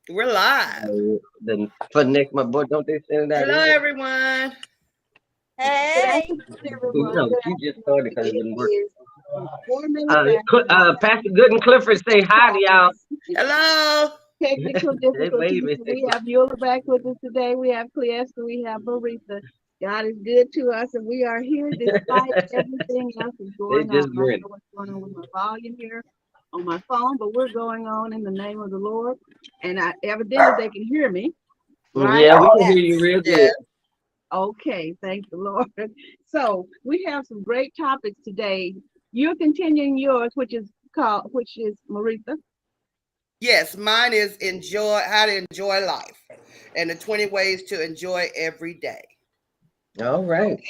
We're live. Then for next my boy, don't they send that Hello, in? everyone. Good Hey, afternoon, You everyone. know, Good she just afternoon. started because it It didn't work. is 4 minutes after Pastor Good and Clifford say hi to y'all. Hello. technical They difficulties. waving. We have Eula back with us today. We have Cleester. We have Merethah. God is good to us, and we are here despite everything else is They going on. just I don't grinning. know what's going on with my volume here on my phone, but we're going on in the name of the Lord. And evidently they can hear me, right? Yeah, we can hear you yes. real Yeah. good. Okay, thank the Lord. So we have some great topics today. You're continuing yours, which is Maritha. Yes, mine is enjoy how to enjoy life and the 20 ways to enjoy every day. All right.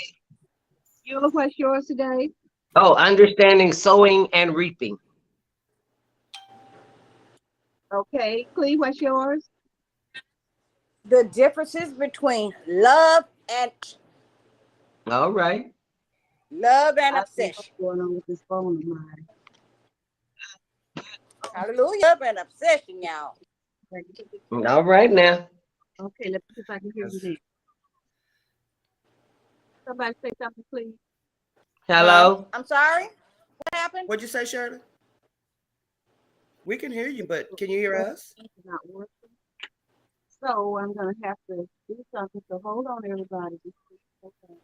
Eula, what's yours today? Oh, understanding sowing and reaping. Okay, Clee, what's yours? The differences between All right. love and I don't know what's obsession. going on with this phone of mine. Hallelujah. Love and obsession, y'all. All right now. Okay, let's see if I can hear you now. Somebody say something, please. Huh? Hello. I'm sorry. What happened? What'd you say, Shirley? We can hear you, but can you hear Well, us? it's not working. So I'm gonna have to do something. So hold on, everybody. Okay.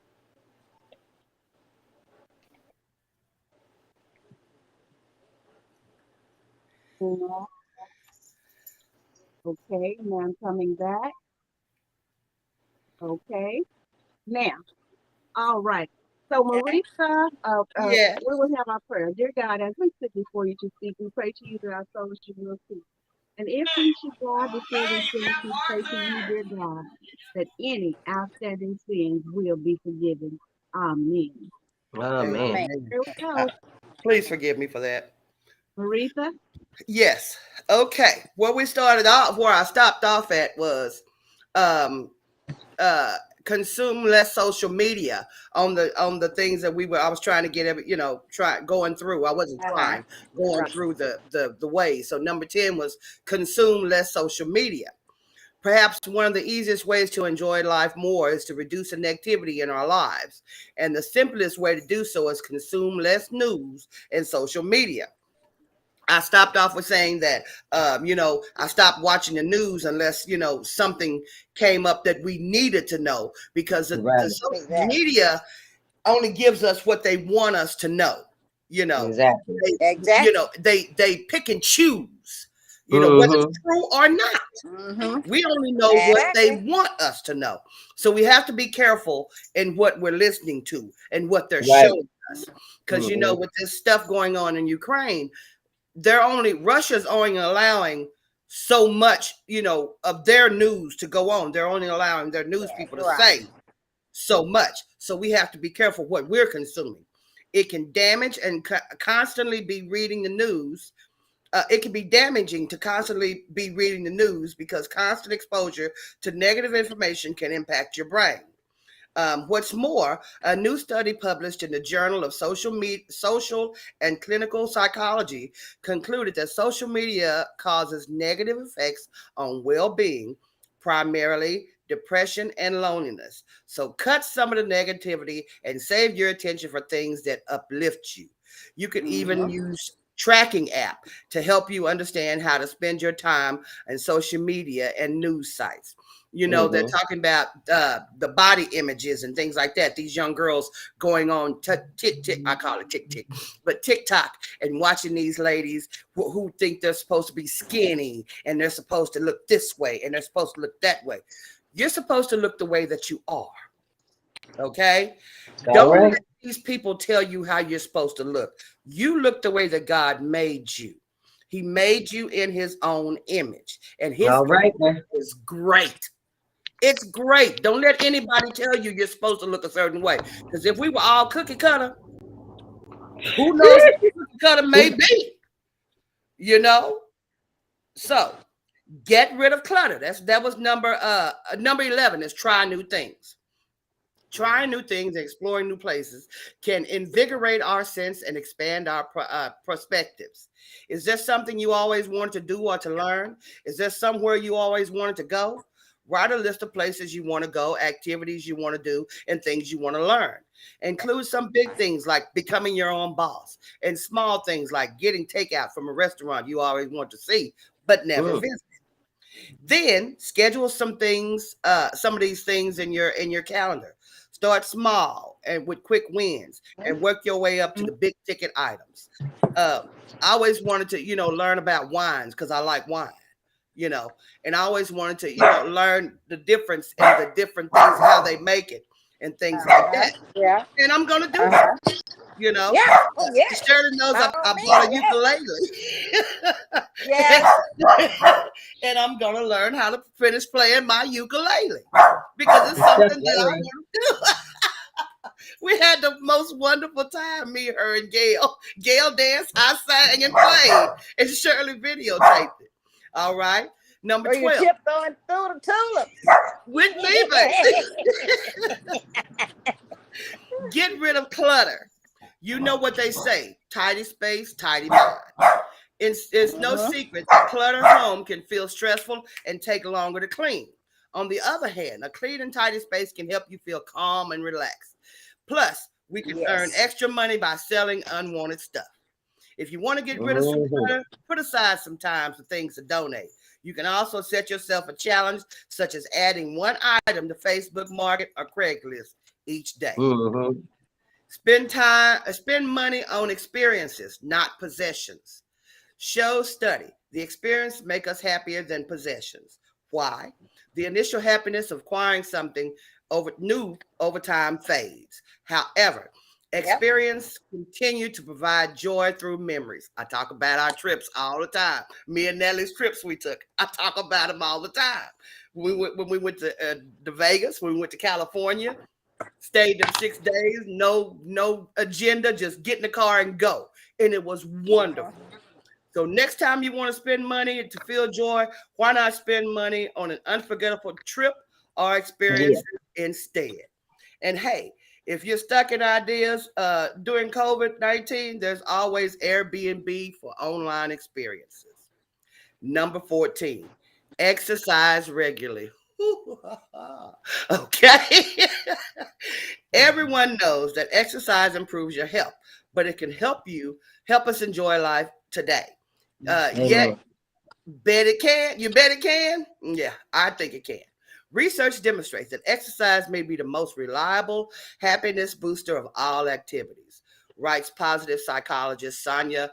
Okay, now I'm coming back. Okay, now. All right. So, Okay. Marisa, Yeah. we will have our prayer. Dear God, as we sit before you to speak, we pray to you that our souls should will see. And if we should die before we finish, we pray to you, dear God, that any outstanding sins will be forgiven. Amen. Oh man. Amen. Amen. Here we Uh, go. please forgive me for that. Marisa, Yes. Okay. Where I stopped off at was um uh consume less social media on the things that I was trying to get try going through. I wasn't Uh-huh. trying, going right. through the ways. So number 10 was consume less social media. Perhaps one of the easiest ways to enjoy life more is to reduce the negativity in our lives. And the simplest way to do so is consume less news and social media. I stopped off with saying that, I stopped watching the news unless, something came up that we needed to know because the Right. social Exactly. media only gives us what they want us to know. You know, Exactly. they, Exactly. they pick and choose, whether it's Mm-hmm. true or not. Mm-hmm. We only know what they Exactly. want us to know. So we have to be careful in what we're listening to and what they're Right. showing us. Because, Mm-hmm. with this stuff going on in Ukraine, Russia's only allowing so much, of their news to go on. They're only allowing their news That's people to right. say so much. So we have to be careful what we're consuming. It can damage and constantly be reading the news. It can be damaging to constantly be reading the news because constant exposure to negative information can impact your brain. What's more, a new study published in the Journal of Social and Clinical Psychology concluded that social media causes negative effects on well-being, primarily depression and loneliness. So cut some of the negativity and save your attention for things that uplift you. You could even Mm-hmm. use tracking app to help you understand how to spend your time on social media and news sites. They're Mm-hmm. talking about the body images and things like that. These young girls going on tick, I call it tick tick, but TikTok and watching these ladies who think they're supposed to be skinny and they're supposed to look this way and they're supposed to look that way. You're supposed to look the way that you are. Okay? All Don't right. let these people tell you how you're supposed to look. You look the way that God made you. He made you in his own image, and his All right now. image is great. It's great. Don't let anybody tell you you're supposed to look a certain way. Because if we were all cookie cutter, who knows what cookie cutter may be? You know? So get rid of clutter. That was number 11 is try new things. Trying new things, exploring new places can invigorate our sense and expand our perspectives. Is there something you always wanted to do or to learn? Is there somewhere you always wanted to go? Write a list of places you want to go, activities you want to do, and things you want to learn. Include some big things like becoming your own boss, and small things like getting takeout from a restaurant you always want to see but never visit. Then schedule some things, some of these things in your calendar. Start small and with quick wins, and work your way up to the big ticket items. I always wanted to, learn about wines because I like wine, and I always wanted to, learn the difference in the different things, how they make it, and things like that. Yeah. And I'm gonna do it. Yeah. Oh, yeah. Shirley knows I bought a ukulele. Yeah. And I'm gonna learn how to finish playing my ukulele because it's something that I want to do. We had the most wonderful time, me, her, and Gail. Gail danced, I sang and played, and Shirley videotaped it. All right. Number 12. You tiptoeing through the tulips. With me, baby. Get rid of clutter. You know what they say, tidy space, tidy mind. It's no secret that cluttered home can feel stressful and take longer to clean. On the other hand, a clean and tidy space can help you feel calm and relaxed. Plus, we can earn extra money by selling unwanted stuff. If you want to get rid of some clutter, put aside some time for things to donate. You can also set yourself a challenge, such as adding one item to Facebook Market or Craigslist each day. Spend money on experiences, not possessions. Show study. The experience make us happier than possessions. Why? The initial happiness of acquiring something over time fades. However, experience continue to provide joy through memories. I talk about our trips all the time. Me and Nellie's trips we took. I talk about them all the time. When we went to Vegas, when we went to California, stayed there 6 days, no agenda, just get in the car and go. And it was wonderful. So next time you want to spend money to feel joy, why not spend money on an unforgettable trip or experience instead? And hey, if you're stuck in ideas during COVID-19, there's always Airbnb for online experiences. Number 14, exercise regularly. Okay. Everyone knows that exercise improves your health, but it can help us enjoy life today. Yet, bet it can. You bet it can? Yeah, I think it can. Research demonstrates that exercise may be the most reliable happiness booster of all activities, writes positive psychologist Sonia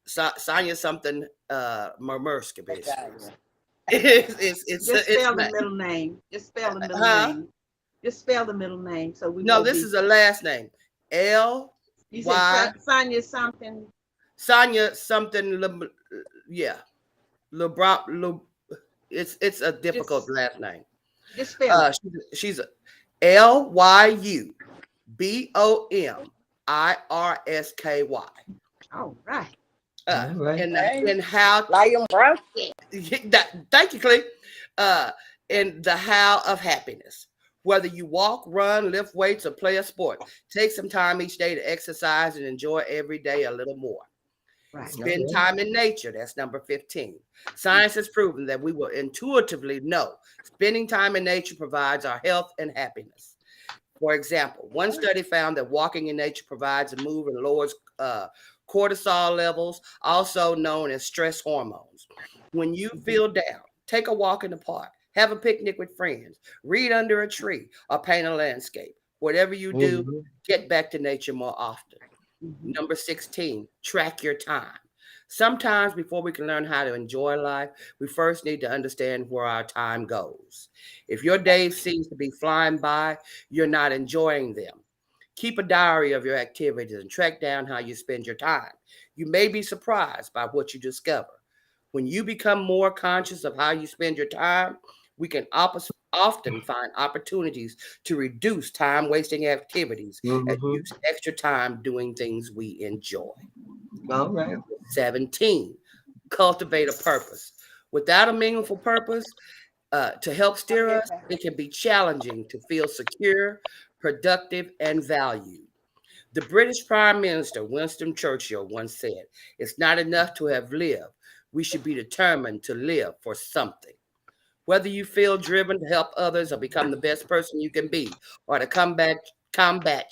something Murmerska, basically. Just spell the middle name. Just spell the middle name. Just spell the middle name. So we know this is a last name. L. You said Sonia something. Sonia something. Yeah. LeBron. It's a difficult last name. Just spell it. She's a LYUBOMIRSKY. All right. And how thank you, Clee. In the how of happiness. Whether you walk, run, lift weights, or play a sport, take some time each day to exercise and enjoy every day a little more. Right. Spend time in nature. That's number 15. Science has proven that we will intuitively know spending time in nature provides our health and happiness. For example, one study found that walking in nature provides a move and lowers cortisol levels, also known as stress hormones. When you feel down, take a walk in the park, have a picnic with friends, read under a tree, or paint a landscape. Whatever you do, get back to nature more often. Number 16, track your time. Sometimes before we can learn how to enjoy life, we first need to understand where our time goes. If your day seems to be flying by, you're not enjoying them. Keep a diary of your activities and track down how you spend your time. You may be surprised by what you discover. When you become more conscious of how you spend your time, we can often find opportunities to reduce time-wasting activities and use extra time doing things we enjoy. All right. 17, cultivate a purpose. Without a meaningful purpose, To help steer us, it can be challenging to feel secure, productive, and valued. The British Prime Minister Winston Churchill once said, "It's not enough to have lived. We should be determined to live for something." Whether you feel driven to help others or become the best person you can be, or to combat climate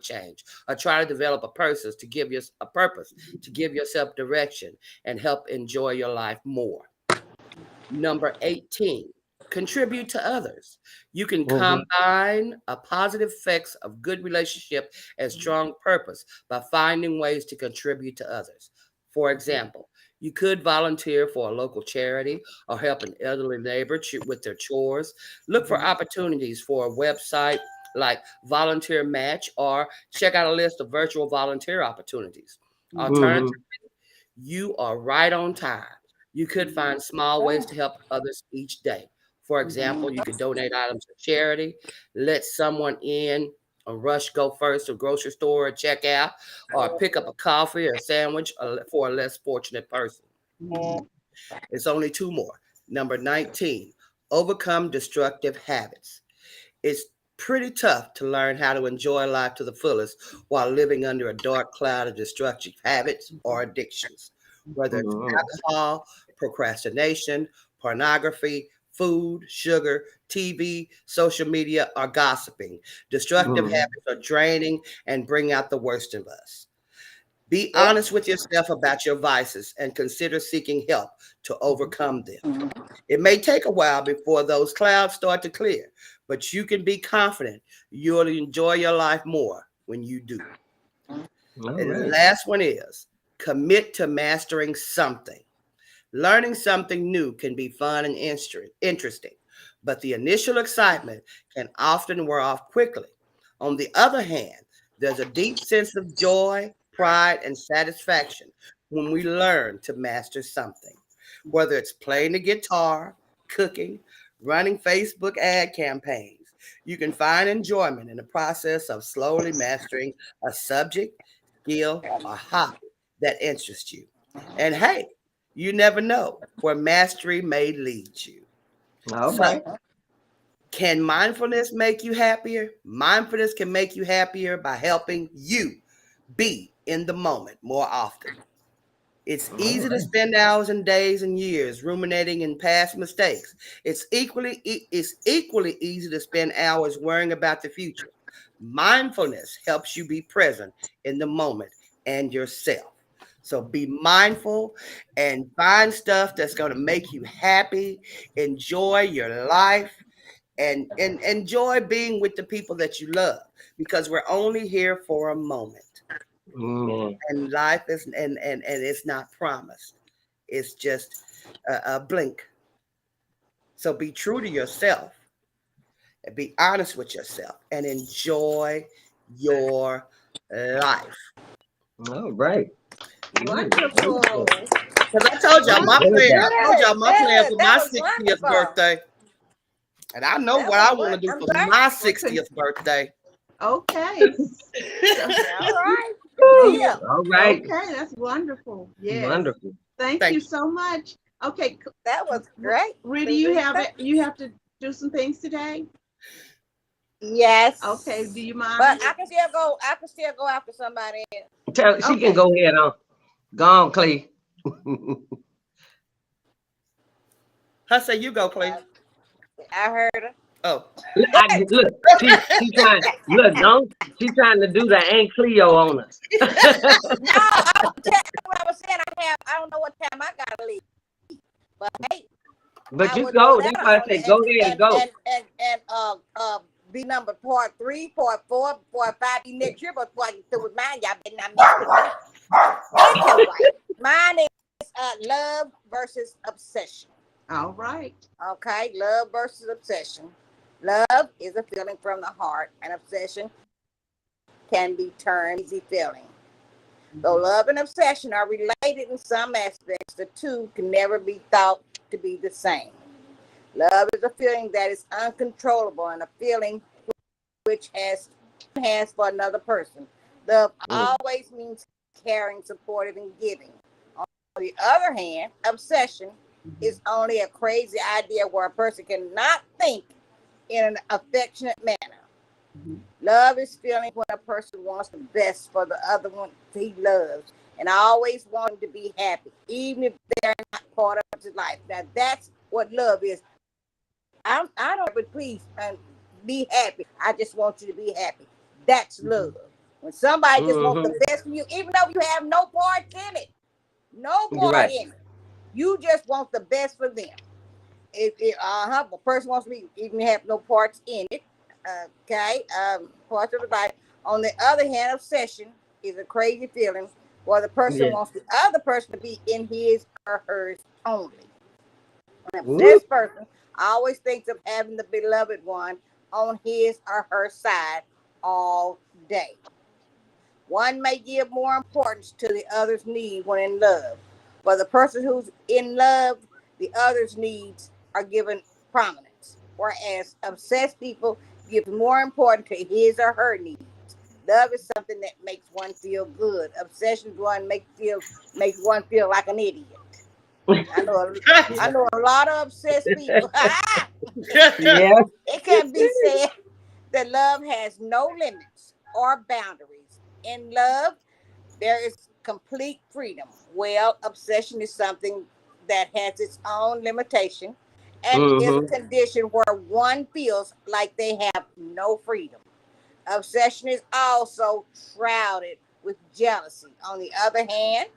change, or try to develop a purpose to give yourself direction and help enjoy your life more. Number 18, contribute to others. You can combine a positive effects of good relationship and strong purpose by finding ways to contribute to others. For example, you could volunteer for a local charity or help an elderly neighbor with their chores. Look for opportunities for a website like Volunteer Match, or check out a list of virtual volunteer opportunities. Alternatively, you are right on time. You could find small ways to help others each day. For example, you could donate items to charity, let someone in a rush go first to grocery store or check out, or pick up a coffee or a sandwich for a less fortunate person. It's only two more. Number 19, overcome destructive habits. It's pretty tough to learn how to enjoy life to the fullest while living under a dark cloud of destructive habits or addictions, whether it's alcohol, procrastination, pornography, food, sugar, TV, social media, or gossiping. Destructive habits are draining and bring out the worst of us. Be honest with yourself about your vices and consider seeking help to overcome them. It may take a while before those clouds start to clear, but you can be confident you'll enjoy your life more when you do. And the last one is commit to mastering something. Learning something new can be fun and interesting, but the initial excitement can often wear off quickly. On the other hand, there's a deep sense of joy, pride, and satisfaction when we learn to master something. Whether it's playing the guitar, cooking, running Facebook ad campaigns, you can find enjoyment in the process of slowly mastering a subject, skill, or hobby that interests you. And hey, you never know where mastery may lead you. So, can mindfulness make you happier? Mindfulness can make you happier by helping you be in the moment more often. It's easy to spend hours and days and years ruminating in past mistakes. It's equally easy to spend hours worrying about the future. Mindfulness helps you be present in the moment and yourself. So be mindful and find stuff that's going to make you happy. Enjoy your life and enjoy being with the people that you love, because we're only here for a moment. And life is and it's not promised. It's just a blink. So be true to yourself and be honest with yourself and enjoy your life. All right. Wonderful. Because I told y'all my plan for my 60th birthday. And I know what I want to do for my 60th birthday. Okay. All right. Yeah. All right. Okay, that's wonderful. Yes. Wonderful. Thank you so much. Okay. That was great. Rita, you have to do some things today? Yes. Okay, do you mind? But I can still go after somebody else. She can go ahead on. Go on, Clee. I say you go, Clay. I heard her. Oh. Look, she's trying. Look, she's trying to do the Aunt Cleo on us. No, what I was saying. I don't know what time I gotta leave. But hey. But you go. That's why I say go ahead and go. And be number part 3, part 4, part 5. Be next year, but before I get through with mine, y'all better not miss it. Anyway, mine is love versus obsession. All right. Okay, love versus obsession. Love is a feeling from the heart, and obsession can be termed easy feeling. Though love and obsession are related in some aspects, the two can never be thought to be the same. Love is a feeling that is uncontrollable and a feeling which has for another person. Love always means caring, supportive, and giving. On the other hand, obsession is only a crazy idea where a person cannot think in an affectionate manner. Love is feeling when a person wants the best for the other one he loves and always want him to be happy, even if they're not part of his life. Now that's what love is. I don't, but please be happy. I just want you to be happy. That's love. When somebody just wants the best for you, even though you have no part in it, no part in it, you just want the best for them. If a person wants to be, even have no parts in it, parts of the life. On the other hand, obsession is a crazy feeling where the person wants the other person to be in his or hers only. An obsessed person always thinks of having the beloved one on his or her side all day. One may give more importance to the other's need when in love. For the person who's in love, the other's needs are given prominence, whereas obsessed people give more importance to his or her needs. Love is something that makes one feel good. Obsession makes one feel like an idiot. I know a lot of obsessed people. It can be said that love has no limits or boundaries. In love, there is complete freedom. Well, obsession is something that has its own limitation and is a condition where one feels like they have no freedom. Obsession is also shrouded with jealousy. On the other hand,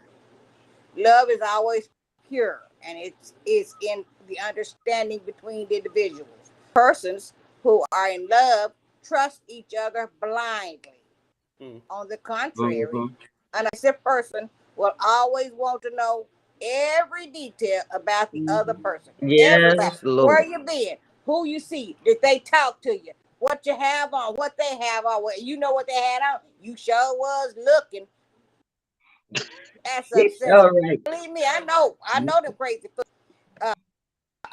love is always pure, and it's in the understanding between the individuals. Persons who are in love trust each other blindly. On the contrary, an obsessive person will always want to know every detail about the other person. Yes, Lord. Where you been, who you see, did they talk to you, what you have on, what they have on, you know what they had on. You sure was looking. That's obsession. Right. Believe me, I know them crazy.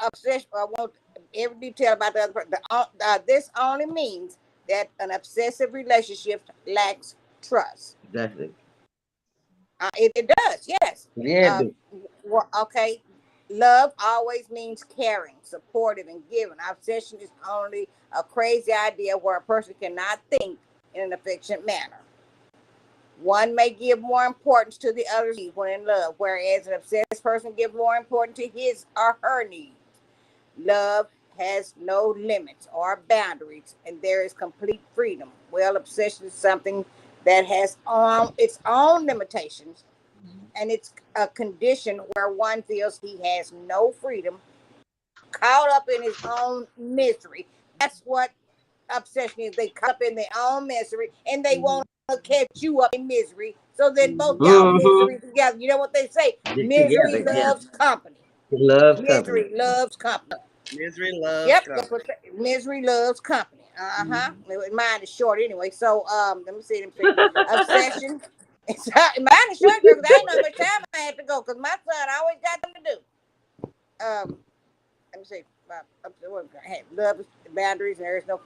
Obsession. I want every detail about the other person. This only means that an obsessive relationship lacks trust. Exactly. It does, yes. Yeah. Well, okay. Love always means caring, supportive, and giving. Obsession is only a crazy idea where a person cannot think in an affectionate manner. One may give more importance to the other's needs when in love, whereas an obsessed person gives more importance to his or her needs. Love has no limits or boundaries, and there is complete freedom. Well, obsession is something that has its own limitations, and it's a condition where one feels he has no freedom, caught up in his own misery. That's what obsession is. They caught up in their own misery, and they want to catch you up in misery. So then both y'all misery together. You know what they say? Misery loves company. Misery loves company. Misery loves company. That's what misery loves company. Mine is short anyway. So let me see. Obsession. Mine is short because I ain't know how much time I had to go because my son always got them to do. Let me see. Love is boundaries, and there is no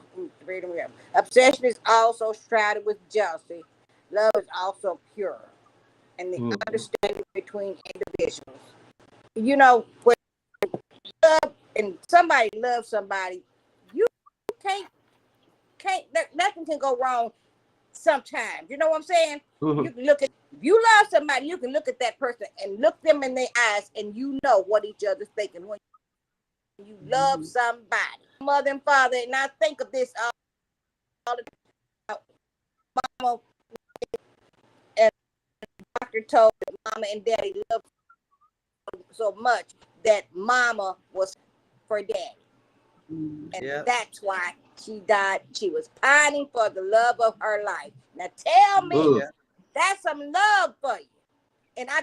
freedom. Obsession is also shrouded with jealousy. Love is also pure, and the understanding between individuals. You know, when love and somebody loves somebody, you can't nothing can go wrong. Sometimes, you know what I'm saying? You can look at, if you love somebody, you can look at that person and look them in their eyes, and you know what each other's thinking when you love somebody. Mother and father, and I think of this all the time. Mama and doctor told that mama and daddy loved so much that mama was for daddy. And that's why she died. She was pining for the love of her life. Now tell me, that's some love for you. And I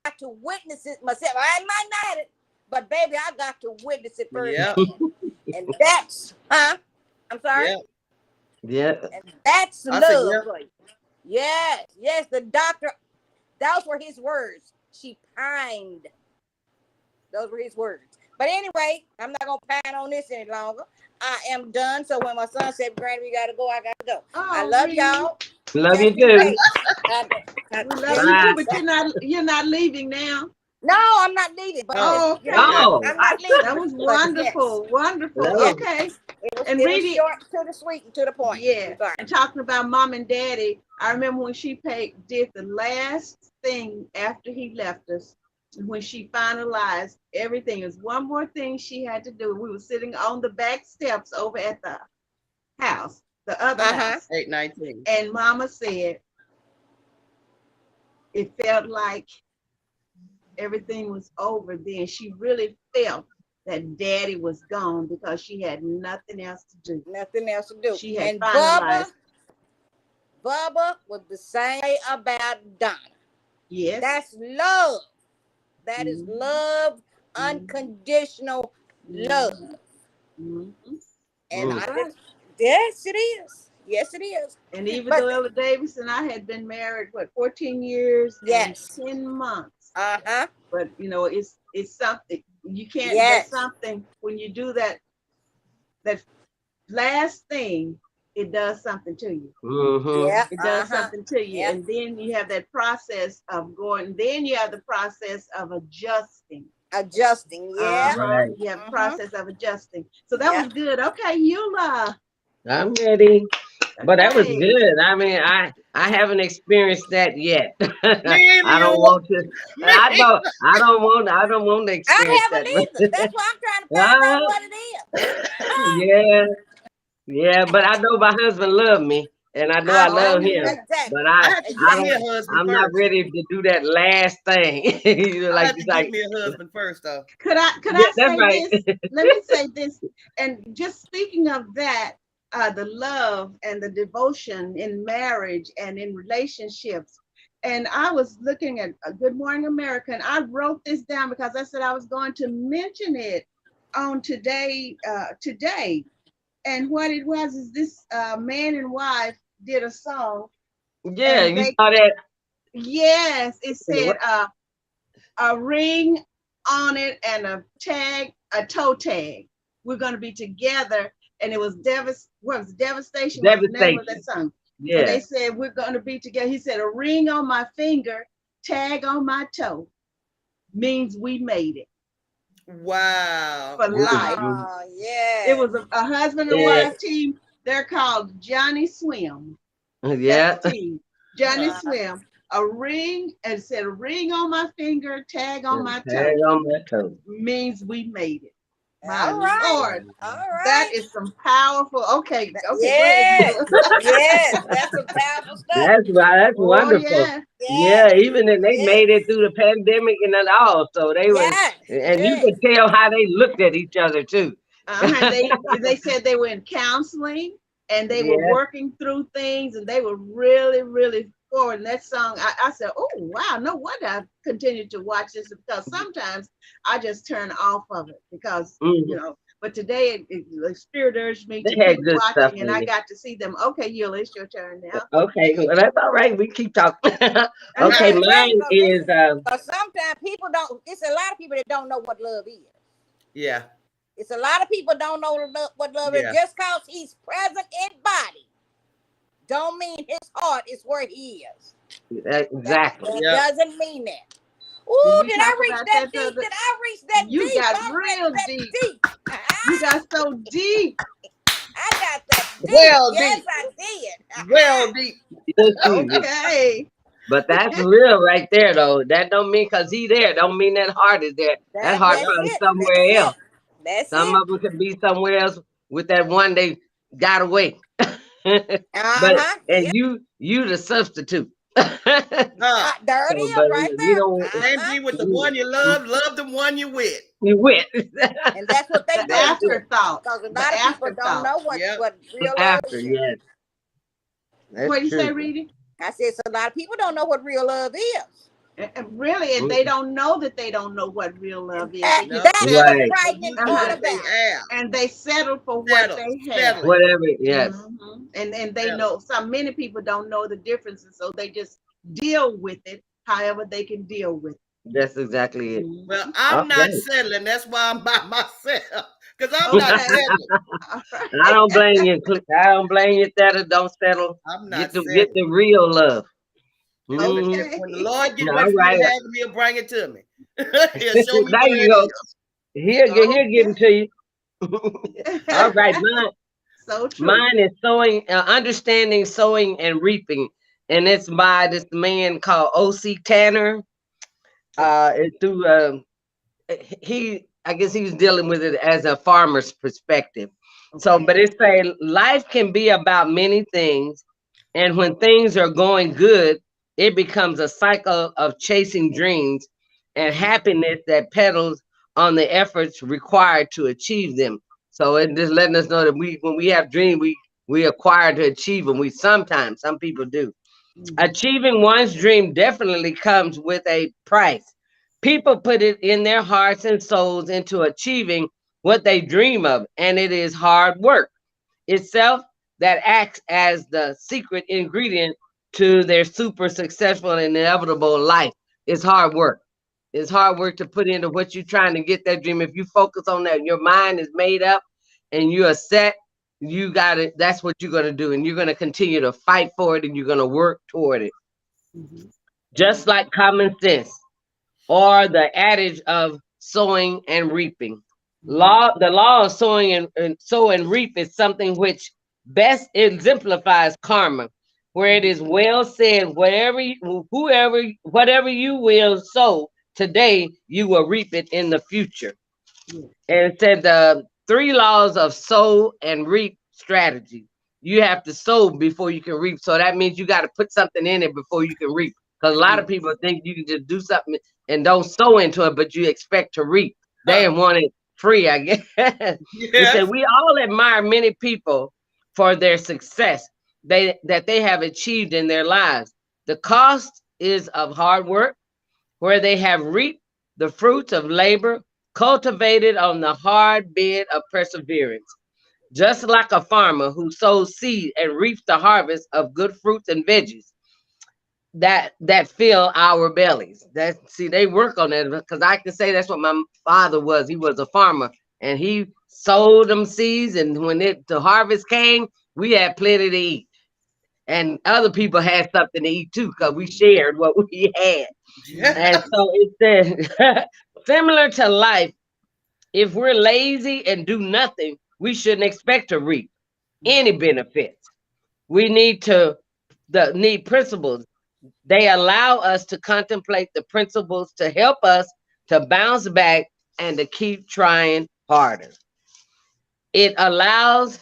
got to witness it myself. I might not have it, but baby, I got to witness it firsthand. And that's, I'm sorry? And that's love for you. Yes, the doctor, those were his words. She pined. Those were his words. But anyway, I'm not going to pine on this any longer. I am done. So when my son said, Granny, we got to go, I got to go. I love y'all. Love you too. We love you too, but you're not leaving now. No, I'm not leaving. But Oh, you okay. know, No, I'm not leaving. That was but wonderful. Wonderful. That was- Okay. It was, And it was Reedy- short, to the sweet, and to the point. Yeah. Sorry. And talking about mom and daddy, I remember when she did the last thing after he left us, when she finalized everything. There's one more thing she had to do. We were sitting on the back steps over at the house, the other house. 819. And mama said it felt like everything was over then. She really felt that daddy was gone because she had nothing else to do. Nothing else to do. She had And finalized. Bubba was the same way about Donna. Yes. That's love. That is Mhm. love, unconditional love. Mhm. And Mm. I Right. just, yes, it is. Yes, it is. And even But- though Ella Davis and I had been married, 14 years Yes. and 10 months. Uh-huh. But you know, it's something. You can't Yes. there's something when you do that last thing, it does something to you. Mhm. Yeah. It does uh-huh. something to you. Yep. And then you have that process of going, then you have the process of adjusting. Adjusting. Yeah. Right. You have the Mhm. process of adjusting. So that Yeah. was good. Okay, Eula. I'm ready. But that was Okay. good. I mean, I haven't experienced that yet. Me I don't either. want to. I don't want to I experience haven't that. either. That's why I'm trying to find out Uh, what it is. yeah, yeah. But I know my husband loved me, and I know I love him. Exactly. But I had to I get me don't. a husband I'm not first. ready to do that last thing. You know, I like had to it's get like. me a husband first, though. Could I Yeah, that's say right. this? Let me say this. And just speaking of that, the love and the devotion in marriage and in relationships. And I was looking at Good Morning America, and I wrote this down because I said I was going to mention it on today. And what it was is this man and wife did a song. Yeah, And you they- saw that. Yes, it said What? a ring on it and a toe tag. We're going to be together. And it was Devastation was the name of that song. And Yeah. they said, we're going to be together. He said, a ring on my finger, tag on my toe means we made it Wow. for life. Oh, yeah. It was a husband and Yeah. wife team. They're called Johnny Swim. Yeah. That's the team. Johnny Wow. Swim. A ring, and it said a ring on my finger, tag on my Tag toe on my toe. means we made it. My All right. Lord, All right. that is some powerful. Okay, Yes. go ahead. Yes. That's some powerful stuff. That's right. That's Oh, wonderful. yeah. Yeah, even if they Yeah. made it through the pandemic and it all, so they were, Yes. and you Yes. could tell how they looked at each other too. They said they were in counseling and they were Yeah. working through things and they were really, really forward. And that song, I said, oh, wow, no wonder I continued to watch this because sometimes I just turn off of it because, you know, but today the spirit urged me They to had keep good stuff watching and in I it. got to see them. Okay, Eula, it's your turn now. Okay, well, that's all right. We keep talking. Okay, Okay. mine is But sometimes people don't, it's a lot of people that don't know what love is. Yeah. It's a lot of people don't know what love Yeah. is. Just because he's present in body don't mean his heart is where he is. exactly. That Yeah. doesn't mean that. Ooh, we did I talk reach about that that deep? the- Did I reach that You deep? got I real reached that deep. You got so deep. I got that deep. Well Yes, deep. I did. Well deep. Okay. But that's real right there, though. That don't mean because he there. Don't mean that heart is there. That heart That's probably it. somewhere That's else. it. That's Some it. of them could be somewhere else with that one they got away. But and Yep. you the substitute. Huh. There it So, is but right you there. don't Can't be with the one you love the one you with. you wit. And that's what they The do. afterthought. Because a The lot of people don't afterthought. know what Yep. real love After, is. yes. That's What do you say, true. Reedy? I said, so a lot of people don't know what real love is. Really, and they don't know that they don't know what real love is. They No. just That's settle, the Right. frightening part Uh-huh. about it. and they settle for Settle, what they have. settle. Whatever, yes. Mhm. And they Settle. know many people don't know the differences, so they just deal with it however they can deal with it. That's exactly it. Mhm. Well, I'm not Okay. settling. That's why I'm by myself. Because I'm not Okay. settling. All right. I don't blame you. I don't blame you, Theta. Don't settle. I'm not Get settling. the real love. Mhm. When the Lord get ready All for me right. to have him, he'll bring it to me. He'll show me There where you it go. is. He'll get it to you. All right, So true. mine is sowing, understanding, sowing, and reaping, and it's by this man called O.C. Tanner. It's through I guess he was dealing with it as a farmer's perspective. So, Okay. but it say life can be about many things, and when things are going good, it becomes a cycle of chasing dreams and happiness that pedals on the efforts required to achieve them. So it just letting us know that when we have dreams, we acquire to achieve them. Some people do. Mhm. Achieving one's dream definitely comes with a price. People put it in their hearts and souls into achieving what they dream of, and it is hard work itself that acts as the secret ingredient to their super successful and inevitable life. It's hard work. It's hard work to put into what you're trying to get that dream. If you focus on that, your mind is made up and you are set, you got it. That's what you're going to do. And you're going to continue to fight for it and you're going to work toward it. Mhm. Just like common sense or the adage of sowing and reaping. The law of sowing and sow and reap is something which best exemplifies karma, where it is well said, whatever you will sow today, you will reap it in the future. Yeah. And it said the 3 laws of sow and reap strategy. You have to sow before you can reap. So that means you got to put something in it before you can reap. Because a lot of people think you can just do something and don't sow into it, but you expect to reap. They want it free, I guess. It said Yes. we all admire many people for their success that they have achieved in their lives. The cost is of hard work, where they have reaped the fruits of labor cultivated on the hard bed of perseverance. Just like a farmer who sows seed and reaps the harvest of good fruits and veggies that fill our bellies. They work on that because I can say that's what my father was. He was a farmer and he sowed them seeds, and when the harvest came, we had plenty to eat. And other people had something to eat too, because we shared what we had. Yeah. And so it says, similar to life, if we're lazy and do nothing, we shouldn't expect to reap any benefits. We need principles. They allow us to contemplate the principles to help us to bounce back and to keep trying harder. It allows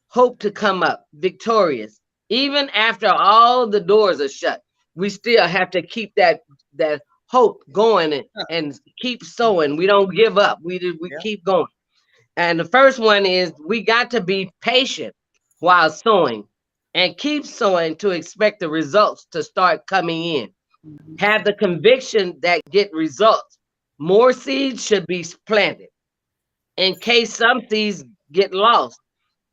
hope to come up victorious. Even after all the doors are shut, we still have to keep that hope going and keep sowing. We don't give up. We Yeah. keep going. And the first one is we got to be patient while sowing and keep sowing to expect the results to start coming in. Have the conviction that get results. More seeds should be planted in case some seeds get lost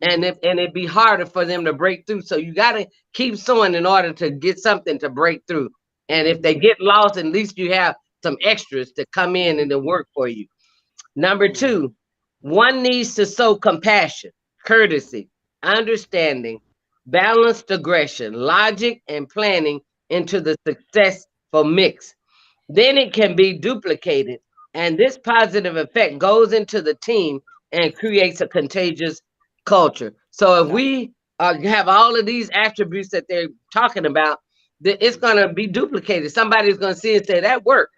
and it'd be harder for them to break through. So you got to keep sowing in order to get something to break through. And if they get lost, at least you have some extras to come in and to work for you. Number 2, one needs to sow compassion, courtesy, understanding, balanced aggression, logic, and planning into the successful mix. Then it can be duplicated. And this positive effect goes into the team and creates a contagious culture. So if Yeah. we have all of these attributes that they're talking about, it's going to be duplicated. Somebody's going to see and say, that worked.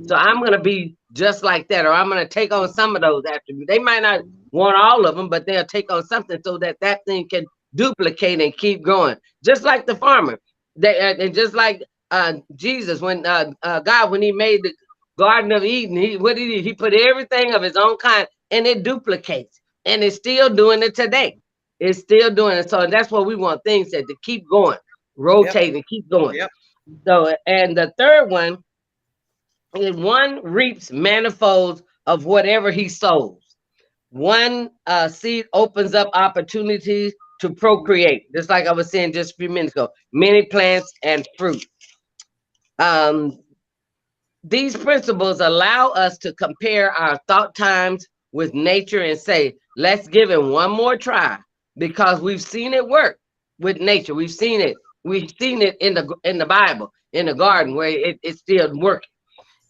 So I'm going to be just like that, or I'm going to take on some of those attributes. They might not want all of them, but they'll take on something so that thing can duplicate and keep growing. Just like the farmer, and just like Jesus, when God, when he made the Garden of Eden, he put everything of his own kind, and it duplicates, and it's still doing it today. It's still doing it. So that's what we want things to keep going, Yep. rotating, keep going. Yep. So, and the third one, and one reaps manifolds of whatever he sows. One seed opens up opportunities to procreate, just like I was saying just a few minutes ago. Many plants and fruit. Um, these principles allow us to compare our thought times with nature and say, let's give it one more try, because we've seen it work with nature. We've seen it We've seen it in the Bible, in the garden, where it's still working.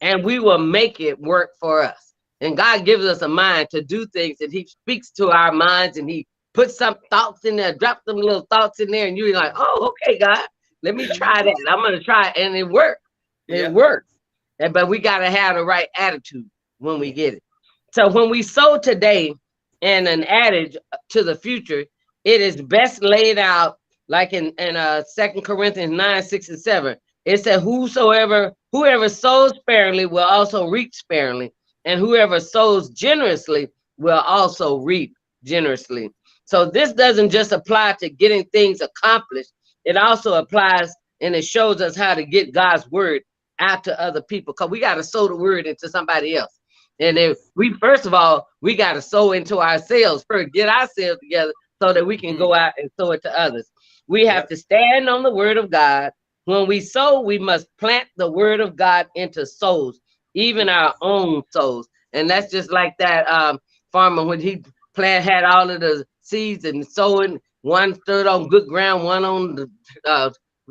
And we will make it work for us. And God gives us a mind to do things, and he speaks to our minds, and he puts some thoughts in there, drop some little thoughts in there, and you're like, oh, okay, God, let me try that. I'm going to try it. And it works. It works. But we got to have the right attitude when we get it. So when we sow today and an adage to the future, it is best laid out like in 2 Corinthians 9, 6, and 7. It said, whoever sows sparingly will also reap sparingly, and whoever sows generously will also reap generously. So this doesn't just apply to getting things accomplished. It also applies, and it shows us how to get God's word out to other people, because we got to sow the word into somebody else. And then first of all, we got to sow into ourselves first, get ourselves together so that we can go out and sow it to others. We have to stand on the word of God. When we sow, we must plant the word of God into souls, even our own souls. And that's just like that farmer when he had all of the seeds and sowing. One stood on good ground, one on the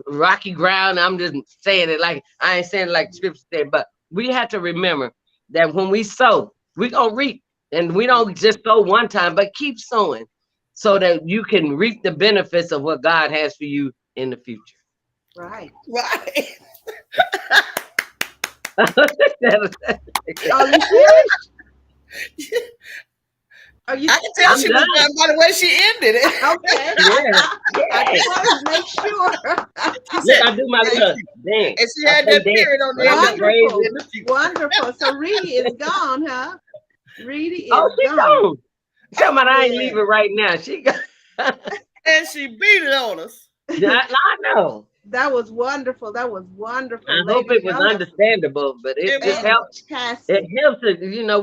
rocky ground. I'm just saying it like, I ain't saying it like the scripture said, but we have to remember that when we sow, we're going to reap. And we don't just sow one time, but keep sowing so that you can reap the benefits of what God has for you in the future. Right. Right. Are you finished? Are you? I can tell I'm she done. was done by the way she ended it. Okay. I just wanted to make sure. She said, I do my little dance. and she had that period on the end of Wonderful. it. Wonderful. So Reedy is gone, huh? Reedy is she's gone. Somebody, I ain't leaving right now. She got. And she beat it on us. I know. That was wonderful. That was wonderful. I hope it was understandable, but it helps. It helps.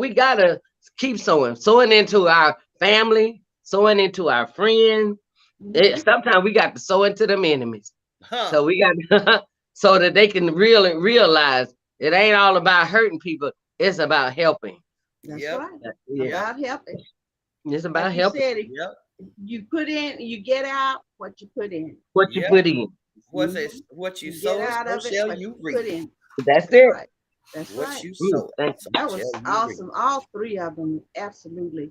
We gotta keep sowing into our family, sowing into our friends. Sometimes we got to sow into them enemies. So we got so that they can really realize it ain't all about hurting people. It's about helping. That's right. About helping. It's about helping. You said you put in, you get out what you put in. What you put in. What you sow, so shall you reap. That's it. Right. That's what right. you sow. That was awesome. All three of them, absolutely.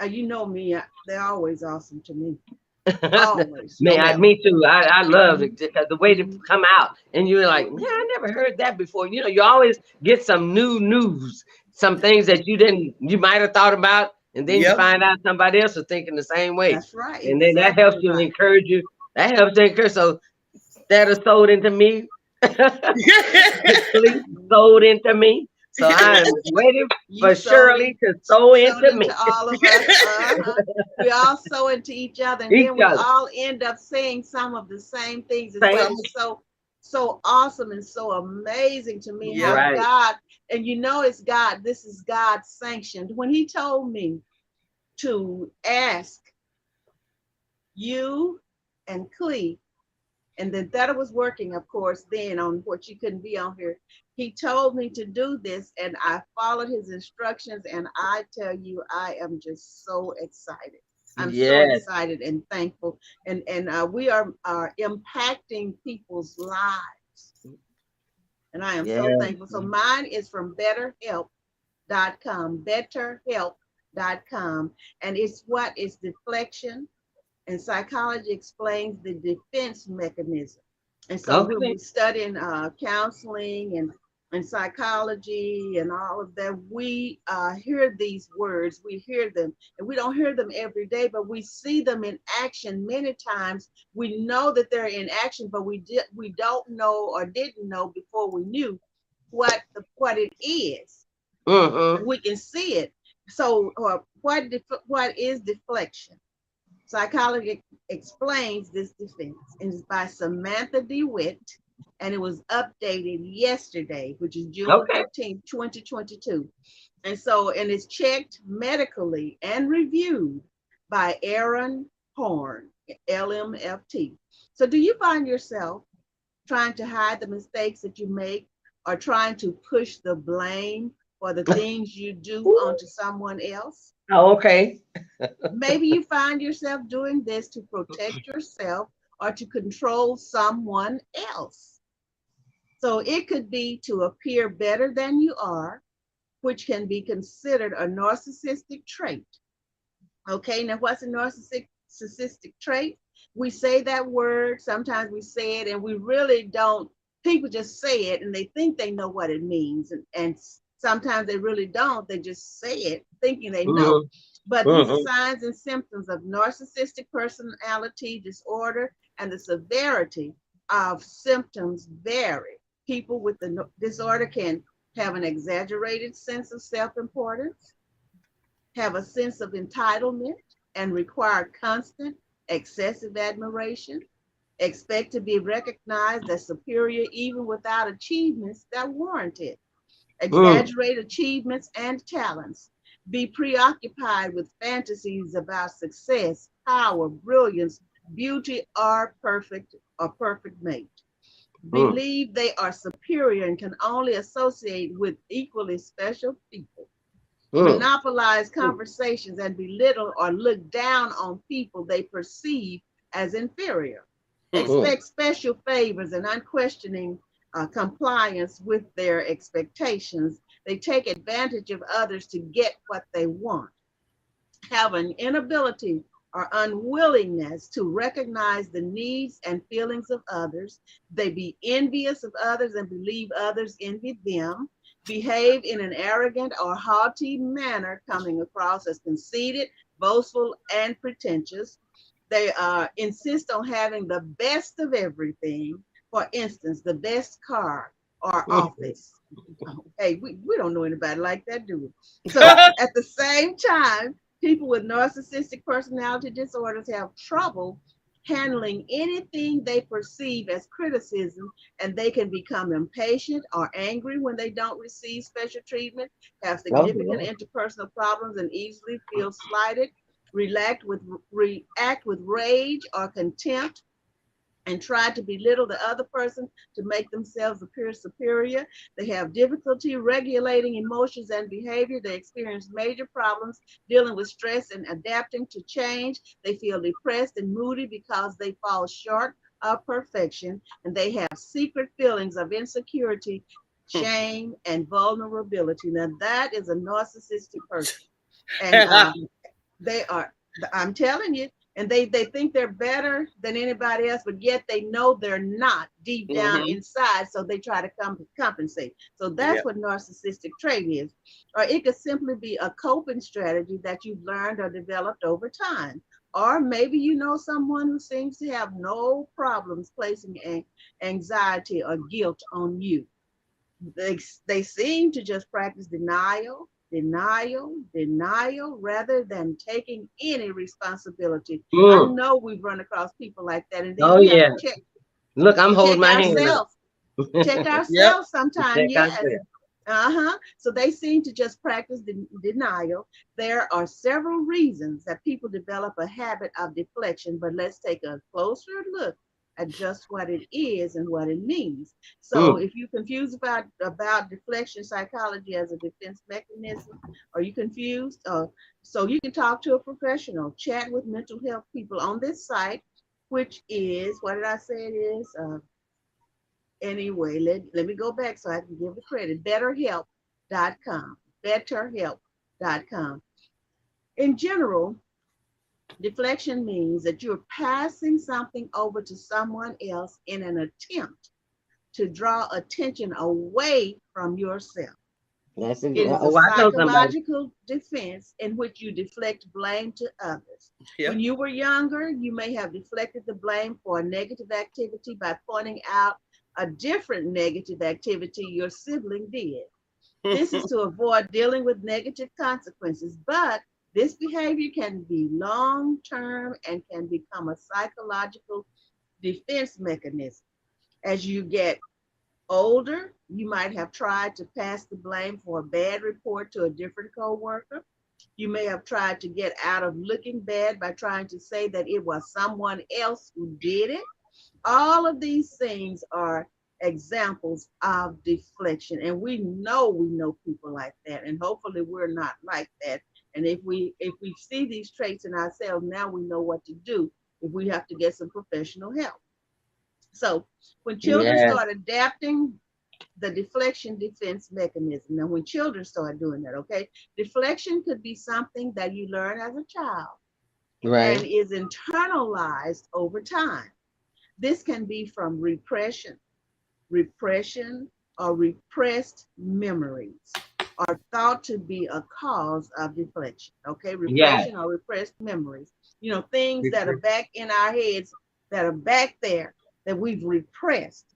You know me, they're always awesome to me. Always. Me too. I love it because the way they come out, and you're like, yeah, I never heard that before. You always get some new news, some things that you might have thought about, and then you find out somebody else is thinking the same way. That's right. And then that helps you encourage you. That helps to encourage. So that is sold into me. Sold into me. So I'm waiting for Shirley to sow into me. All of us. We all sow into each other, and then we all end up saying some of the same things. It's so awesome and so amazing to me how God, and it's God. This is God sanctioned. When He told me to ask you and Clee, and then that was working, of course, then on what you couldn't be on here. He told me to do this, and I followed his instructions, and I tell you, I am just so excited. I'm so excited and thankful, and we are impacting people's lives, and I am so thankful. So mine is from BetterHelp.com, BetterHelp.com, and it's deflection. And psychology explains the defense mechanism. And so we'll be studying counseling and psychology and all of that. We hear these words, we hear them, and we don't hear them every day, but we see them in action many times. We know that they're in action, but we don't know or didn't know before we knew what it is. We can see it. So what is deflection? Psychology explains this defense, and it's by Samantha DeWitt, and it was updated yesterday, which is June 15th, 2022. And it's checked medically and reviewed by Aaron Horn, LMFT. So do you find yourself trying to hide the mistakes that you make, or trying to push the blame for the things you do onto someone else? Oh, okay. Maybe you find yourself doing this to protect yourself or to control someone else. So it could be to appear better than you are, which can be considered a narcissistic trait. Okay, now what's a narcissistic trait? We say that word, sometimes we say it and we really don't. People just say it and they think they know what it means. And sometimes they really don't. They just say it thinking they know. But these are signs and symptoms of narcissistic personality disorder, and the severity of symptoms vary. People with the disorder can have an exaggerated sense of self-importance, have a sense of entitlement, and require constant, excessive admiration, expect to be recognized as superior even without achievements that warrant it, exaggerate achievements and talents, be preoccupied with fantasies about success, power, brilliance, beauty, or perfect mate, believe they are superior and can only associate with equally special people, monopolize conversations and belittle or look down on people they perceive as inferior, expect special favors and unquestioning compliance with their expectations. They take advantage of others to get what they want, have an inability or unwillingness to recognize the needs and feelings of others. They be envious of others and believe others envy them, behave in an arrogant or haughty manner, coming across as conceited, boastful, and pretentious. They insist on having the best of everything. For instance, the best car or office. Hey, we don't know anybody like that, do we? So at the same time, people with narcissistic personality disorders have trouble handling anything they perceive as criticism, and they can become impatient or angry when they don't receive special treatment, have significant interpersonal problems, and easily feel slighted, react with rage or contempt, and try to belittle the other person to make themselves appear superior. They have difficulty regulating emotions and behavior. They experience major problems dealing with stress and adapting to change. They feel depressed and moody because they fall short of perfection, and they have secret feelings of insecurity, shame, and vulnerability. Now that is a narcissistic person. And they are, I'm telling you, and they think they're better than anybody else, but yet they know they're not deep down inside, so they try to compensate. So that's what narcissistic trait is. Or it could simply be a coping strategy that you've learned or developed over time. Or maybe you know someone who seems to have no problems placing anxiety or guilt on you. They seem to just practice denial, rather than taking any responsibility. I know we've run across people like that, and then we have to check. Look, I'm holding my hand up. Check ourselves sometimes. Check Yes. So they seem to just practice denial. There are several reasons that people develop a habit of deflection, but let's take a closer look at just what it is and what it means. So if you're confused about deflection psychology as a defense mechanism, are you confused? So you can talk to a professional, chat with mental health people on this site, which is, what did I say it is? Anyway, let me go back so I can give the credit. BetterHelp.com. BetterHelp.com. In general, deflection means that you're passing something over to someone else in an attempt to draw attention away from yourself. It is a psychological defense in which you deflect blame to others. When you were younger, you may have deflected the blame for a negative activity by pointing out a different negative activity your sibling did. This is to avoid dealing with negative consequences, but this behavior can be long-term and can become a psychological defense mechanism. As you get older, you might have tried to pass the blame for a bad report to a different coworker. You may have tried to get out of looking bad by trying to say that it was someone else who did it. All of these things are examples of deflection, and we know people like that, and hopefully we're not like that. And if we see these traits in ourselves, now we know what to do if we have to get some professional help. So when children Yes. start adapting the deflection defense mechanism, now when children start doing that, okay, deflection could be something that you learn as a child and Right. is internalized over time. This can be from repression, or repressed memories are thought to be a cause of deflection. Okay, Yes. repression or repressed memories. You know, things that are back in our heads, that are back there, that we've repressed,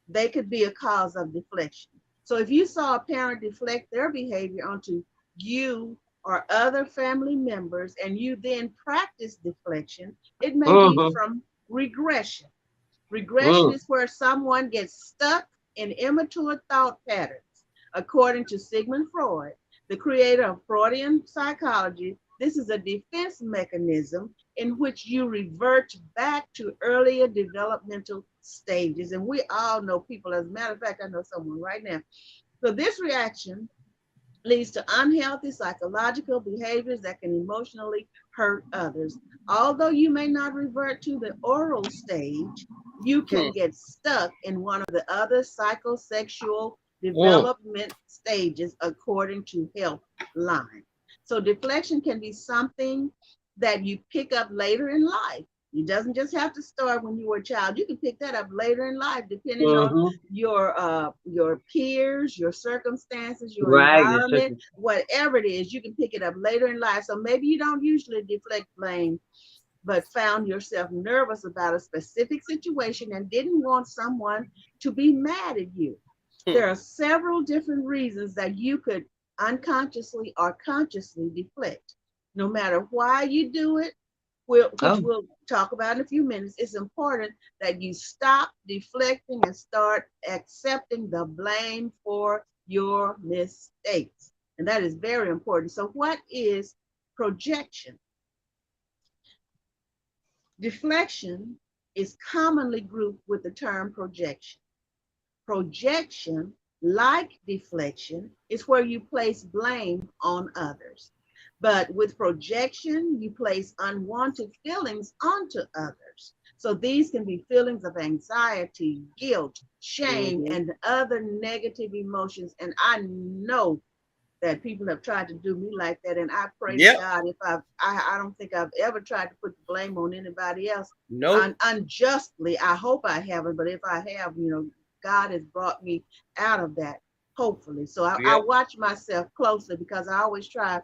they could be a cause of deflection. So if you saw a parent deflect their behavior onto you or other family members, and you then practice deflection, it may be Mm-hmm. from regression. Regression Mm. is where someone gets stuck in immature thought patterns. According to Sigmund Freud, the creator of Freudian psychology, this is a defense mechanism in which you revert back to earlier developmental stages. And we all know people, as a matter of fact, I know someone right now. So this reaction leads to unhealthy psychological behaviors that can emotionally hurt others. Although you may not revert to the oral stage, you can get stuck in one of the other psychosexual Mm. development stages, according to Healthline. So deflection can be something that you pick up later in life. It doesn't just have to start when you were a child. You can pick that up later in life, depending on Mm-hmm. your peers, your circumstances, your Right. It's just, environment, whatever it is. You can pick it up later in life. So maybe you don't usually deflect blame, but found yourself nervous about a specific situation and didn't want someone to be mad at you. There are several different reasons that you could unconsciously or consciously deflect. No matter why you do it, which oh, we'll talk about in a few minutes, it's important that you stop deflecting and start accepting the blame for your mistakes. And that is very important. So what is projection? Deflection is commonly grouped with the term projection. Projection, like deflection, is where you place blame on others. But with projection, you place unwanted feelings onto others. So these can be feelings of anxiety, guilt, shame, and other negative emotions. And I know that people have tried to do me like that. And I pray to God, if I don't think I've ever tried to put the blame on anybody else. No. Unjustly. I hope I haven't, but if I have, God has brought me out of that, hopefully. So I watch myself closely, because I always try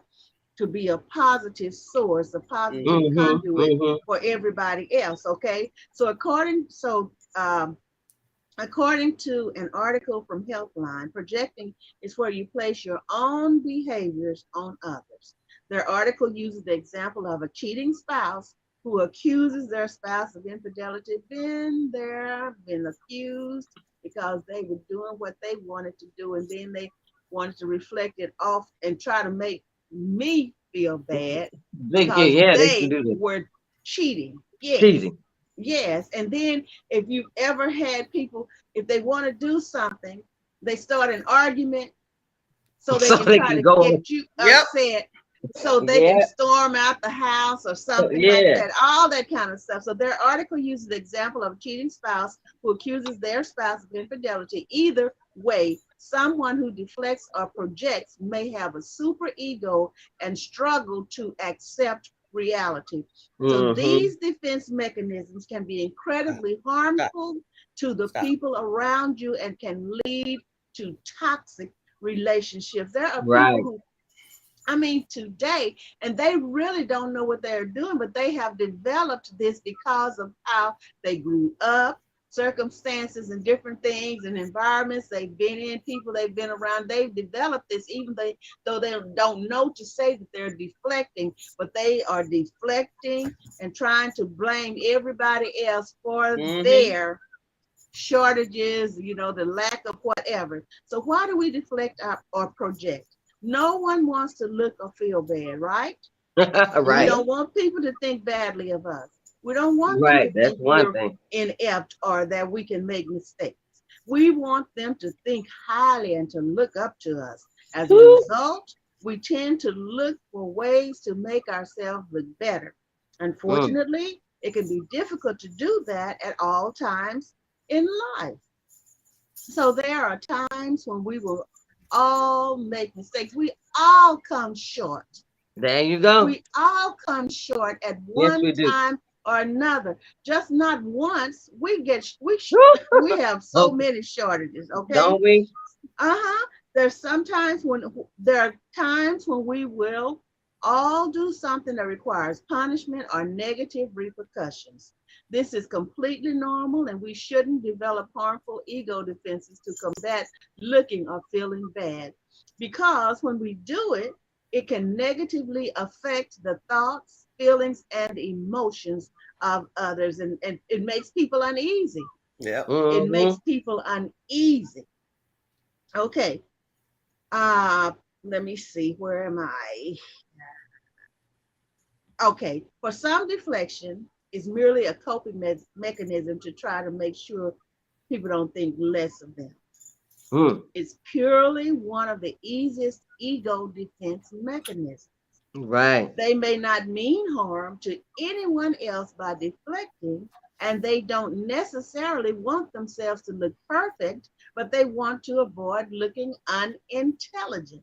to be a positive source, a positive conduit for everybody else. Okay. So according to an article from Healthline, projecting is where you place your own behaviors on others. Their article uses the example of a cheating spouse who accuses their spouse of infidelity. Been there, been accused, because they were doing what they wanted to do, and then they wanted to reflect it off and try to make me feel bad because they can they do this. were cheating. Yes. Cheating. Yes. And then if you've ever had people, if they want to do something, they start an argument so they can try to get you upset, so they can storm out the house or something like that, all that kind of stuff. So their article uses the example of a cheating spouse who accuses their spouse of infidelity. Either way, someone who deflects or projects may have a super ego and struggle to accept reality. So these defense mechanisms can be incredibly harmful to the people around you and can lead to toxic relationships. There are people who, today, and they really don't know what they're doing, but they have developed this because of how they grew up, circumstances and different things and environments they've been in, people they've been around. They've developed this, even though they don't know to say that they're deflecting, but they are deflecting and trying to blame everybody else for their shortages, the lack of whatever. So why do we deflect or project? No one wants to look or feel bad, right? Right. We don't want people to think badly of us. We don't want them to That's think one we're thing. inept or that we can make mistakes. We want them to think highly and to look up to us. As a result, we tend to look for ways to make ourselves look better. Unfortunately, It can be difficult to do that at all times in life. So there are times when we will all make mistakes. We all come short. There you go. We all come short at Yes, one we do. time or another. Just not once. We have so Oh, many shortages. Okay. don't we? Uh-huh. There are times when we will all do something that requires punishment or negative repercussions. This is completely normal, and we shouldn't develop harmful ego defenses to combat looking or feeling bad. Because when we do it, it can negatively affect the thoughts, feelings, and emotions of others, and it makes people uneasy. Yeah. It makes Mm-hmm. people uneasy. Okay. Uh, Let me see, where am I? Okay, for some, deflection is merely a coping mechanism to try to make sure people don't think less of them. Mm. It's purely one of the easiest ego defense mechanisms. Right. They may not mean harm to anyone else by deflecting, and they don't necessarily want themselves to look perfect, but they want to avoid looking unintelligent.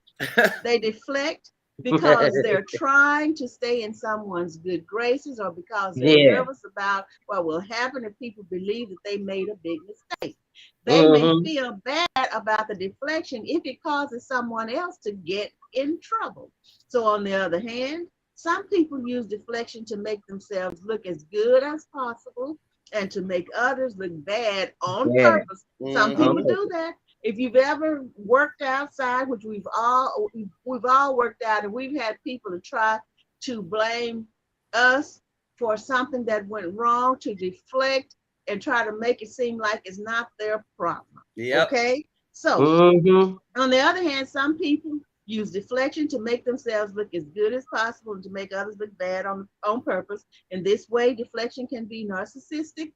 They deflect because they're trying to stay in someone's good graces, or because they're Yeah. nervous about what will happen if people believe that they made a big mistake. They may Mm-hmm. feel bad about the deflection if it causes someone else to get in trouble. So, on the other hand, some people use deflection to make themselves look as good as possible and to make others look bad on Yeah. purpose. Some Mhm. people do that. If you've ever worked outside, which we've all worked out, and we've had people to try to blame us for something that went wrong, to deflect and try to make it seem like it's not their problem. Yep. Okay? So, Mm-hmm. on the other hand, some people use deflection to make themselves look as good as possible and to make others look bad on purpose. In this way, deflection can be a narcissistic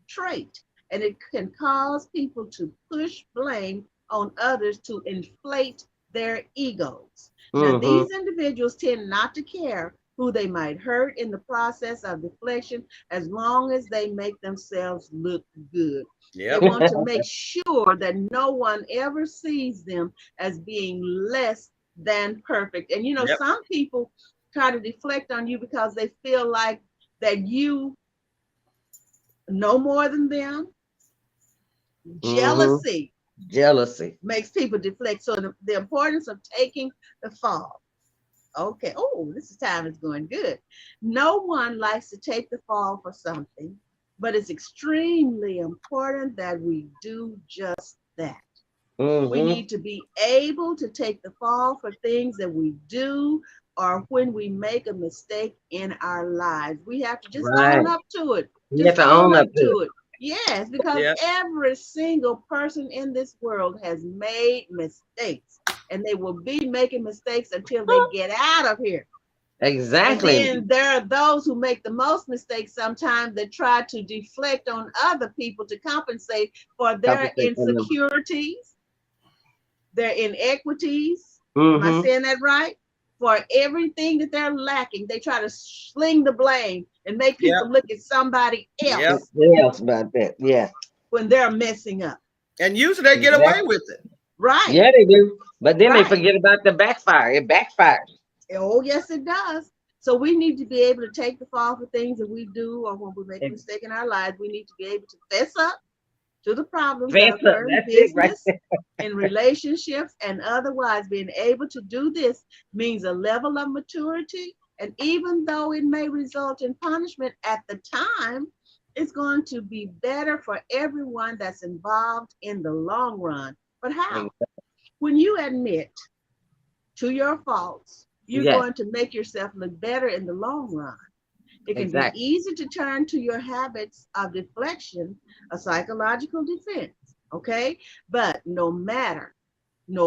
trait, and it can cause people to push blame on others to inflate their egos. Now, Mm-hmm. these individuals tend not to care who they might hurt in the process of deflection, as long as they make themselves look good. They Yep. want to make sure that no one ever sees them as being less than perfect. And Yep. some people try to deflect on you because they feel like that you know more than them. Mm-hmm. Jealousy Jealousy. makes people deflect. So the importance of taking the fall. Okay. Oh, time is going good. No one likes to take the fall for something, but it's extremely important that we do just that. We Mm-hmm. need to be able to take the fall for things that we do or when we make a mistake in our lives. We have to just Right. own up to it. You have Just to own own up up to it. to it. Yes, because Yep. every single person in this world has made mistakes, and they will be making mistakes until they get out of here. And Exactly. then there are those who make the most mistakes sometimes, that try to deflect on other people to compensate for their Compensate on them. insecurities, their inequities. Am I Mm-hmm. saying that right? For everything that they're lacking, they try to sling the blame and make Yep. people look at somebody Yep. else Else about that. Yeah. when they're messing up. And usually they get away Exactly. with it. Right, Yeah, they do. But then they right. forget about the backfire. It backfires. Oh, yes, it does. So we need to be able to take the fall for things that we do, or when we make a It mistake in our lives. We need to be able to fess up to the problems that fess up. occur in That's it right business, in relationships, and otherwise. Being able to do this means a level of maturity. And even though it may result in punishment at the time, it's going to be better for everyone that's involved in the long run. But there. how? When you admit to your faults, you're Yes, going to make yourself look better in the long run. It can be exactly. easy to turn to your habits of deflection, a psychological defense, okay? But no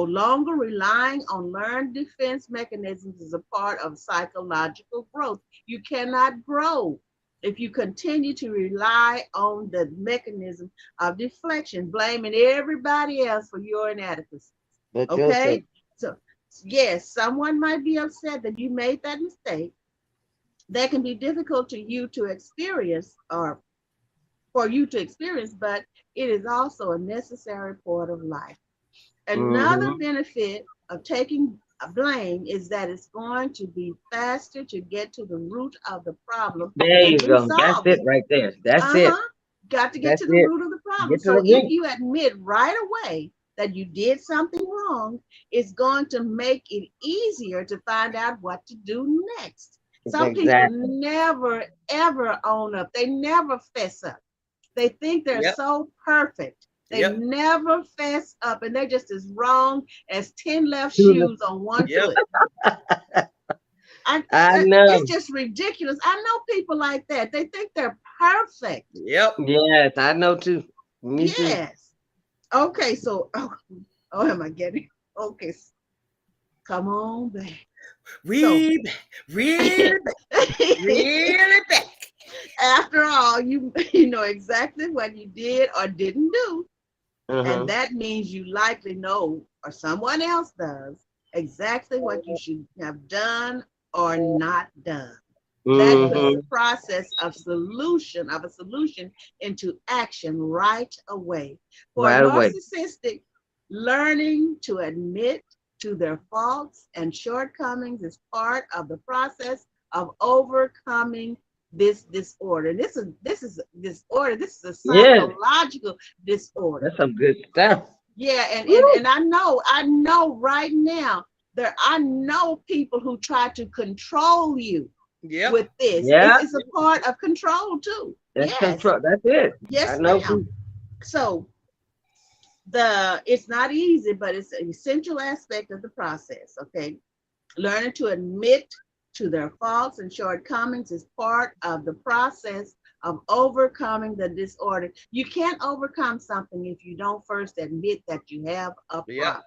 longer relying on learned defense mechanisms is a part of psychological growth. You cannot grow if you continue to rely on the mechanism of deflection, blaming everybody else for your inadequacy, But yourself. okay? So, yes, someone might be upset that you made that mistake, that can be difficult to you to experience or for you to experience, but it is also a necessary part of life. Another Mm-hmm. benefit of taking blame is that it's going to be faster to get to the root of the problem There and you go. That's resolve it it. right there. That's it. Uh-huh. Got to get That's to the it. root of the problem. Get to the So if root. you admit right away that you did something wrong, it's going to make it easier to find out what to do next. Some people Exactly. never ever own up. They never fess up. They think they're Yep. so perfect. They Yep. never fess up and they're just as wrong as 10 left Truly. shoes on one Yep. foot. I It's know. just ridiculous. I know people like that. They think they're perfect. Yep. Yes, I know too. Me too. Yes. Okay, so oh am I getting okay? Come on back. So Really back. Really back. Really back. after all, you know exactly what you did or didn't do. And Uh-huh. that means you likely know, or someone else does, exactly what you should have done or not done. That puts the Mm-hmm. process of a solution into action right away. For a Right away. narcissistic, learning to admit to their faults and shortcomings is part of the process of overcoming this disorder. This is disorder. This is a Yeah, psychological disorder. that's some good stuff. Yeah, Woo. and I know right now I know people who try to control you Yep. with this. Yeah, It's a part of control too. that's Yes, control. That's it. I yes, know ma'am. people. So it's not easy, but it's an essential aspect of the process. Okay, learning to admit to their faults and shortcomings is part of the process of overcoming the disorder. You can't overcome something if you don't first admit that you have a Yep. problem.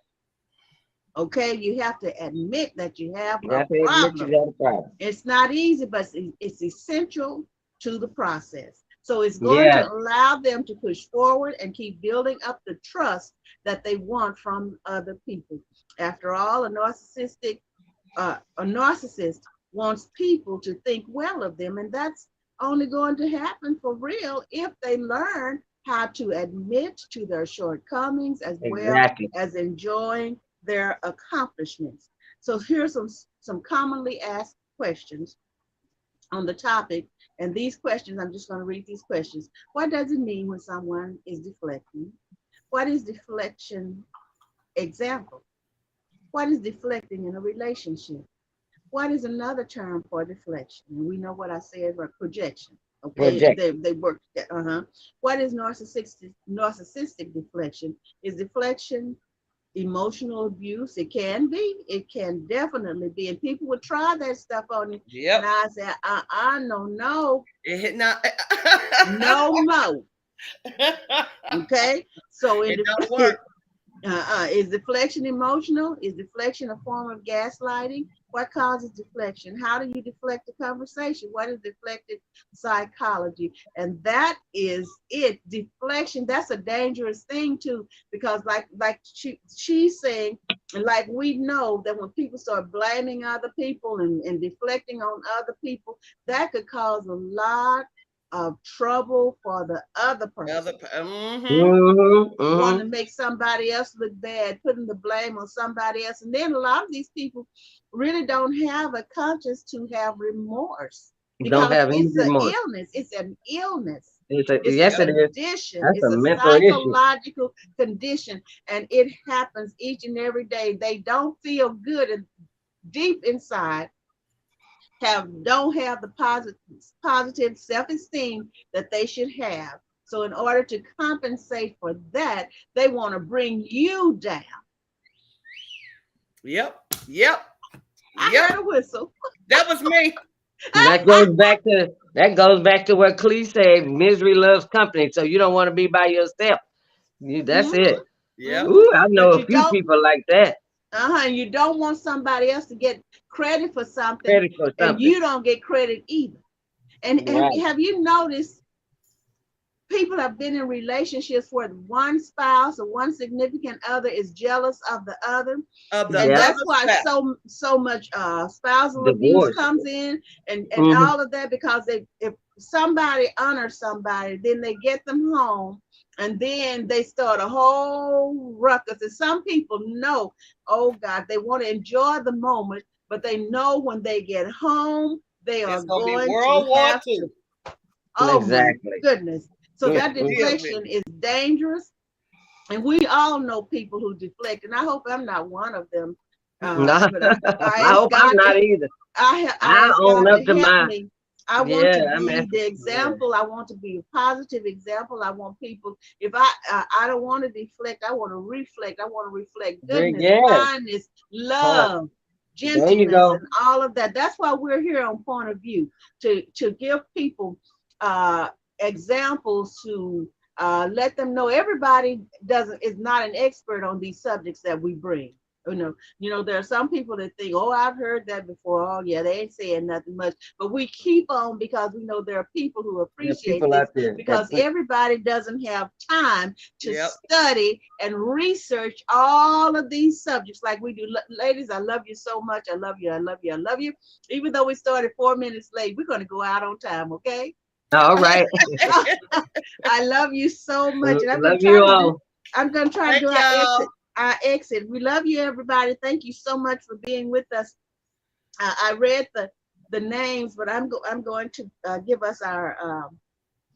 Okay, you have to admit that you have You a have to admit you problem. got a problem. It's not easy, but it's essential to the process. So it's going Yeah, to allow them to push forward and keep building up the trust that they want from other people. After all, a narcissist wants people to think well of them, and that's only going to happen for real if they learn how to admit to their shortcomings as well exactly. as enjoying their accomplishments. So here's some commonly asked questions on the topic, and these questions, I'm just going to read these questions. What does it mean when someone is deflecting? What is deflection? Example. What is deflecting in a relationship? What is another term for deflection? And we know what I said, for projection. Okay, Project. they work. What is narcissistic deflection? Is deflection emotional abuse? It can be. It can definitely be. And people would try that stuff on you, and Yep. I say, no, It hit now. no more. Okay, so It don't work. is deflection emotional? Is deflection a form of gaslighting? What causes deflection? How do you deflect the conversation? What is deflected psychology? And that is it. Deflection, that's a dangerous thing too, because like she's saying, and like we know that when people start blaming other people and deflecting on other people, that could cause a lot of trouble for the other person. Mm-hmm. Mm-hmm. Want Mm-hmm. to make somebody else look bad, putting the blame on somebody else. And then a lot of these people really don't have a conscience to have remorse Don't because have any it's an remorse. illness. It's an illness. It's a, It's a yes, Yep. it is. condition. That's a It's a mental issue. psychological condition. And it happens each and every day. They don't feel good and deep inside don't have the positive self-esteem that they should have. So in order to compensate for that, they want to bring you down. Yep. Yep. I Yep. heard a whistle. That was me. That goes back to what Cleester said, misery loves company. So you don't want to be by yourself. That's Mhm, it. Yep. mhm. Ooh, I know But a you few don't, people like that. you don't want somebody else to get credit for something, Credit for and something. you don't get credit either. And Right. have you noticed people have been in relationships where one spouse or one significant other is jealous of the other. Of the And Yeah. that's other why spouse. so much spousal abuse Divorce. comes in, and Mhm. all of that, because if somebody honors somebody, then they get them home, and then they start a whole ruckus. And some people know, oh God, they want to enjoy the moment, but they know when they get home, they are It's gonna be going World to War have II. to. Oh Exactly. my goodness. So Yeah. that Deal with deflection is dangerous. And we all know people who deflect, and I hope I'm not one of them. No. But I I ask hope I'm God not to, either. I I ask own God up to to help my, me. I want to yeah, I mean, be the yeah. example. I want to be a positive example. I want people, if I don't want to deflect, I want to reflect. I want to reflect goodness, Yes. kindness, Huh. love, There you gentleness, go. and all of that. That's why we're here on Point of View, to give people examples, to let them know everybody is not an expert on these subjects that we bring. There are some people that think, oh, I've heard that before. Oh, yeah, they ain't saying nothing much. But we keep on because we know there are people who There are appreciate people this, out there because that everybody doesn't have time to Yep. study and research all of these subjects like we do. Ladies, I love you so much. I love you. I love you. I love you. Even though we started 4 minutes late, we're going to go out on time, okay? all right. I love you so much. And Love you all. I'm going to try to Thank do y'all. our exit. We love you, everybody. Thank you so much for being with us. I read the names, but I'm going to give us our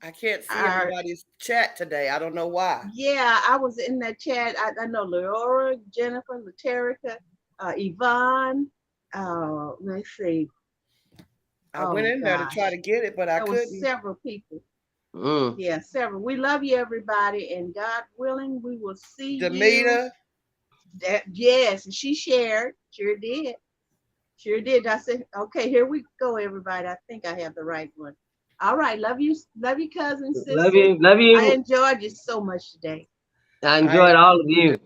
I can't see everybody's chat today. I don't know why. yeah, I was in that chat. I know Leora, Jennifer, Laterica, Yvonne. Let's see. I went in there to try to get it, but I There were couldn't. several people. Mm. Yeah, several. We love you, everybody, and God willing, we will see you. Demita. Yes, and she shared. Sure did. Sure did. I said, okay, here we go, everybody. I think I have the right one. All right. Love you, cousins, sisters. Love you. Love you. I enjoyed you so much today. I enjoyed all of you.